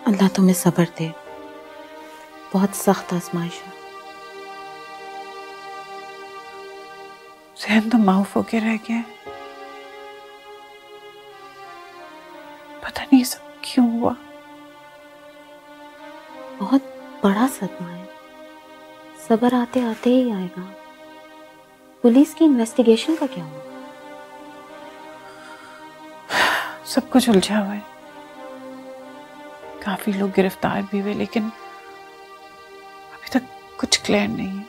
अल्लाह तुम्हें सब्र दे, बहुत सख्त आजमाइश है। जहन तो माऊफ होके रह गया है। पता नहीं सब क्यों हुआ। बहुत बड़ा सदमा है, सब्र आते आते ही आएगा। पुलिस की इन्वेस्टिगेशन का क्या हुआ? सब कुछ उलझा हुआ है। काफी लोग गिरफ्तार भी हुए, लेकिन अभी तक कुछ क्लियर नहीं है।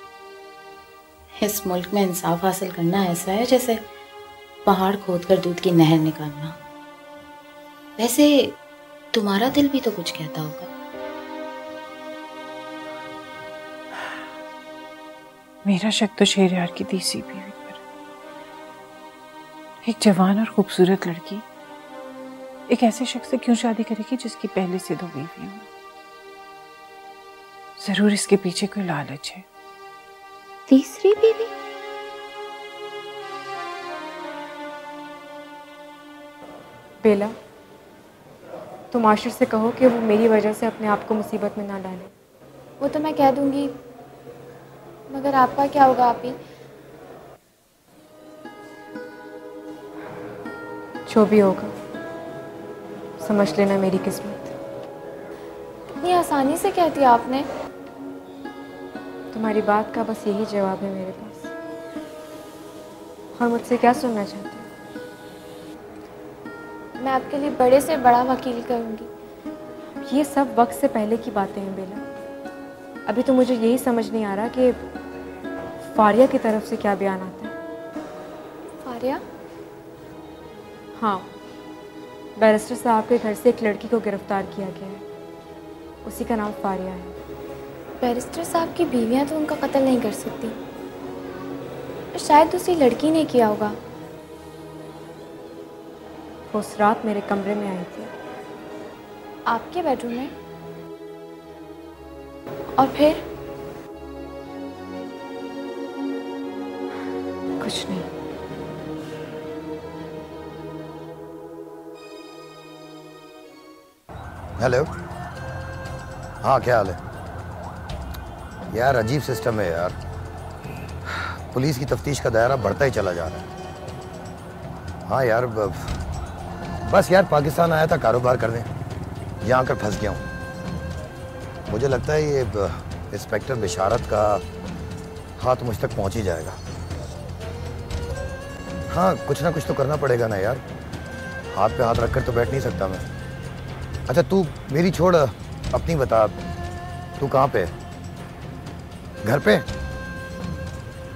इस मुल्क में इंसाफ हासिल करना ऐसा है जैसे पहाड़ खोदकर दूध की नहर निकालना। वैसे तुम्हारा दिल भी तो कुछ कहता होगा। मेरा शक तो शेरयार की तीसरी बीवी पर। एक जवान और खूबसूरत लड़की एक ऐसे शख्स से क्यों शादी करेगी जिसकी पहले से 2 बीवियां हों? जरूर इसके पीछे कोई लालच है। तीसरी बीवी? बेला, तुम आशिर से कहो कि वो मेरी वजह से अपने आप को मुसीबत में ना डाले। वो तो मैं कह दूंगी, मगर आपका क्या होगा? आप ही जो भी होगा समझ लेना मेरी किस्मत। इतनी आसानी से कह दिया आपने। तुम्हारी बात का बस यही जवाब है मेरे पास। और मुझसे क्या सुनना चाहते हो? मैं आपके लिए बड़े से बड़ा वकील करूंगी। ये सब वक्त से पहले की बातें हैं बेला। अभी तो मुझे यही समझ नहीं आ रहा कि फारिया की तरफ से क्या बयान आता है। फारिया? हाँ, बैरिस्टर साहब के घर से एक लड़की को गिरफ्तार किया गया है। उसी का नाम फारिया है। बैरिस्टर साहब की बीवियां तो उनका कत्ल नहीं कर सकती, शायद दूसरी लड़की ने किया होगा। वो उस रात मेरे कमरे में आई थी। आपके बेडरूम में? और फिर? कुछ नहीं। हेलो। हाँ, क्या हाल है यार? अजीब सिस्टम है यार। पुलिस की तफ्तीश का दायरा बढ़ता ही चला जा रहा है। हाँ यार, बस यार पाकिस्तान आया था कारोबार करने, यहाँ आकर फंस गया हूँ। मुझे लगता है ये इंस्पेक्टर बिशारत का हाथ मुझ तक पहुँच ही जाएगा। हाँ, कुछ ना कुछ तो करना पड़ेगा ना यार। हाथ पे हाथ रखकर तो बैठ नहीं सकता मैं। अच्छा तू मेरी छोड़, अपनी बता, तू कहाँ पे है? घर पे?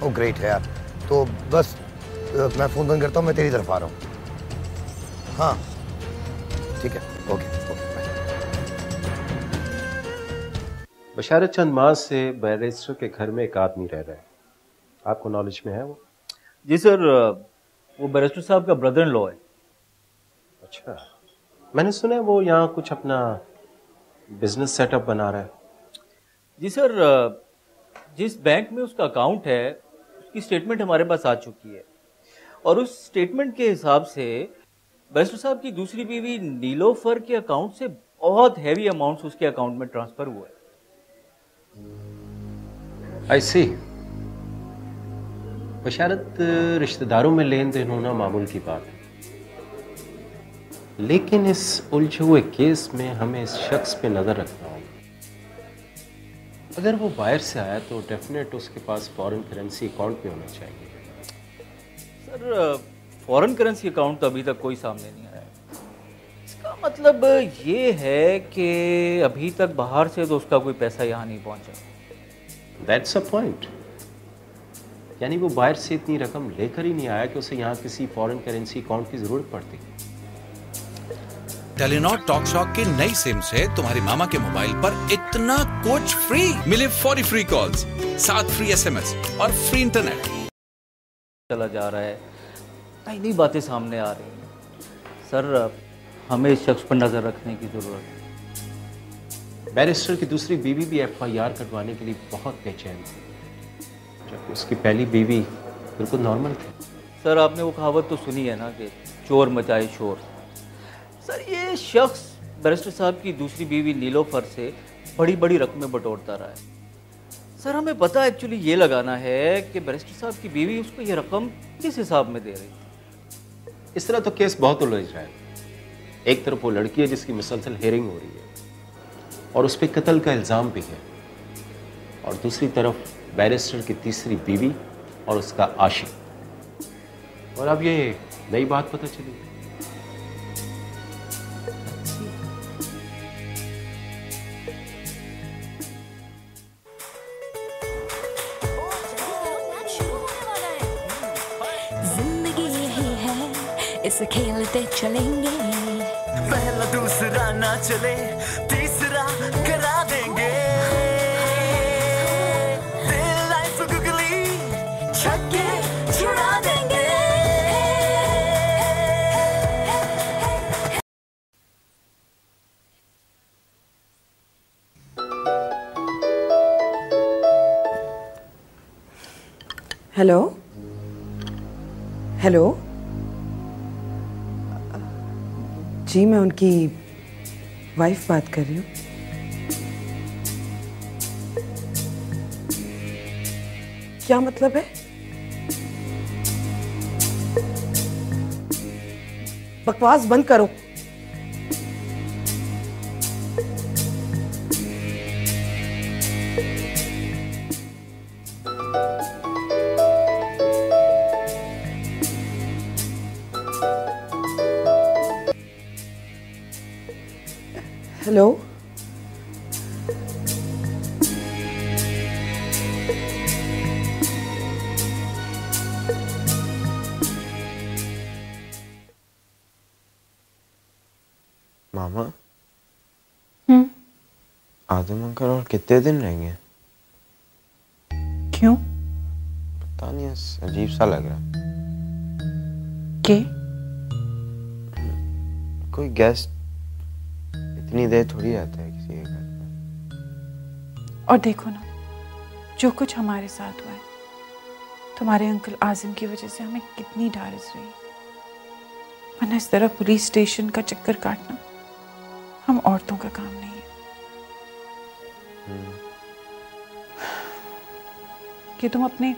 ओ ग्रेट है यार। तो बस मैं फ़ोन बंद करता हूँ, मैं तेरी तरफ आ रहा हूँ। हाँ ठीक है, ओके ओके बाय। बशारत चंद माह से बैरिस्टर के घर में एक आदमी रह रहा है, आपको नॉलेज में है वो? जी सर, वो बैरिस्टर साहब का ब्रदर इन लॉ है। अच्छा, मैंने सुना है वो यहाँ कुछ अपना बिजनेस सेटअप बना रहा है। जी सर, जिस बैंक में उसका अकाउंट है उसकी स्टेटमेंट हमारे पास आ चुकी है, और उस स्टेटमेंट के हिसाब से बैरिस्टर साहब की दूसरी बीवी नीलोफर के अकाउंट से बहुत हैवी अमाउंट्स उसके अकाउंट में ट्रांसफर हुआ है। आई सी। बशारत, रिश्तेदारों में लेन देन होना मामूल की बात है, लेकिन इस उलझे हुए केस में हमें इस शख्स पे नजर रखना होगा। अगर वो बाहर से आया तो डेफिनेट उसके पास फॉरेन करेंसी अकाउंट भी होना चाहिए। सर, फॉरेन करेंसी अकाउंट तो अभी तक कोई सामने नहीं आया। इसका मतलब ये है कि अभी तक बाहर से तो उसका कोई पैसा यहाँ नहीं पहुँचा। That's a point. यानी वो बाहर से इतनी रकम लेकर ही नहीं आया कि उसे यहाँ किसी फॉरेन करेंसी अकाउंट की जरूरत पड़ती। टेलीनॉर टॉक शॉक की नई सिम से तुम्हारी मामा के मोबाइल पर इतना कुछ फ्री मिले। 40 फ्री कॉल्स, 7 फ्री SMS और फ्री इंटरनेट चला जा रहा है, नई नई बातें सामने आ रही हैं। सर, हमें इस शख्स पर नजर रखने की जरूरत है। बैरिस्टर की दूसरी बीवी भी FIR कटवाने के लिए बहुत बेचैन थी, जबकि उसकी पहली बीवी बिल्कुल नॉर्मल थी। सर, आपने वो कहावत तो सुनी है ना कि चोर मचाए शोर। सर, ये शख्स बैरिस्टर साहब की दूसरी बीवी नीलोफर से बड़ी बड़ी रकमें बटोरता रहा है। सर हमें पता एक्चुअली ये लगाना है कि बैरिस्टर साहब की बीवी उसको ये रकम किस हिसाब में दे रही थी। इस तरह तो केस बहुत उलझ रहा है। एक तरफ वो लड़की है जिसकी मुसलसल हेयरिंग हो रही है और उस पर कत्ल का इल्ज़ाम भी है, और दूसरी तरफ बैरिस्टर की तीसरी बीवी और उसका आशिक। और अब ये नई बात पता चली। जिंदगी यही है, इसे खेलते चलेंगे। पहला दूसरा ना चले, तीसरा करा देंगे। दिल लाइफ गुगली छक्के छुड़ा देंगे। हेलो हेलो, जी मैं उनकी वाइफ बात कर रही हूँ। क्या मतलब है? बकवास बंद करो। हेलो, मामा। आदम अंकल और कितने दिन रहेंगे? क्यों? पता नहीं, अजीब सा लग रहा है। के? कोई गेस्ट इतनी देर थोड़ी रहता है किसी के घर पे। और देखो ना, जो कुछ हमारे साथ हुआ है, तुम्हारे अंकल आजिम की वजह से हमें कितनी ढारस रही। वरना इस तरह पुलिस स्टेशन का चक्कर काटना हम औरतों का काम नहीं है। कि तुम अपने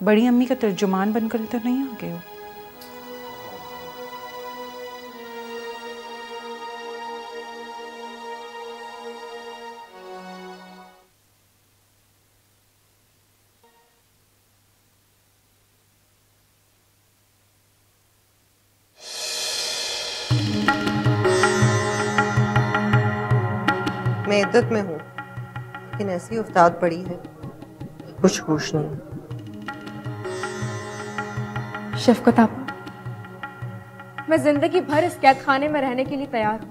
बड़ी अम्मी का तर्जुमान बनकर इधर नहीं आ गए हो? मैं इद्दत में हूँ, लेकिन ऐसी उफ्ताद पड़ी है, कुछ होश नहीं। शफकत आपा, मैं जिंदगी भर इस कैद खाने में रहने के लिए तैयार हूँ,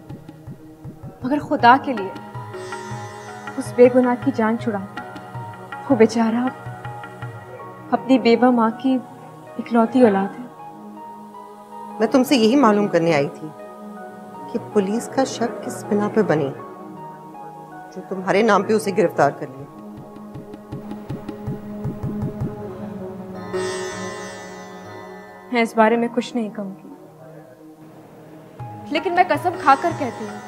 मगर खुदा के लिए उस बेगुनाह की जान छुड़ा। वो बेचारा अपनी बेवा माँ की इकलौती औलाद है। मैं तुमसे यही मालूम करने आई थी कि पुलिस का शक किस बिना पे बनी जो तुम्हारे नाम पे उसे गिरफ्तार कर लिया। मैं इस बारे में कुछ नहीं कहूंगी, लेकिन मैं कसम खाकर कहती हूँ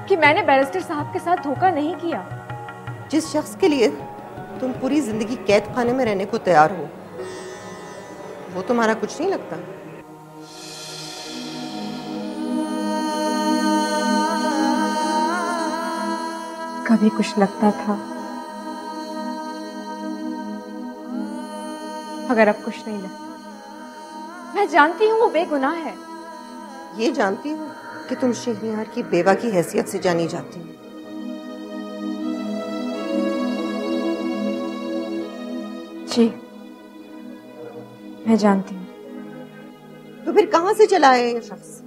कि मैंने बैरिस्टर साहब के साथ धोखा नहीं किया। जिस शख्स के लिए तुम पूरी जिंदगी कैद खाने में रहने को तैयार हो, वो तुम्हारा कुछ नहीं लगता। कभी कुछ लगता था, मगर अब कुछ नहीं लगता। मैं जानती हूँ वो बेगुनाह है। ये जानती हूँ कि तुम शहरियार की बेवा की हैसियत से जानी जाती हो। जी, मैं जानती हूँ। तो फिर कहाँ से चला आया ये शख्स?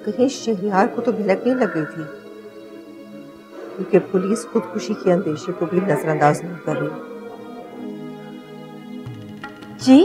कहीं शहरियार को तो भिलक नहीं लग गई थी, क्योंकि पुलिस खुदकुशी के अंदेशे को भी नजरअंदाज नहीं कर रही। जी,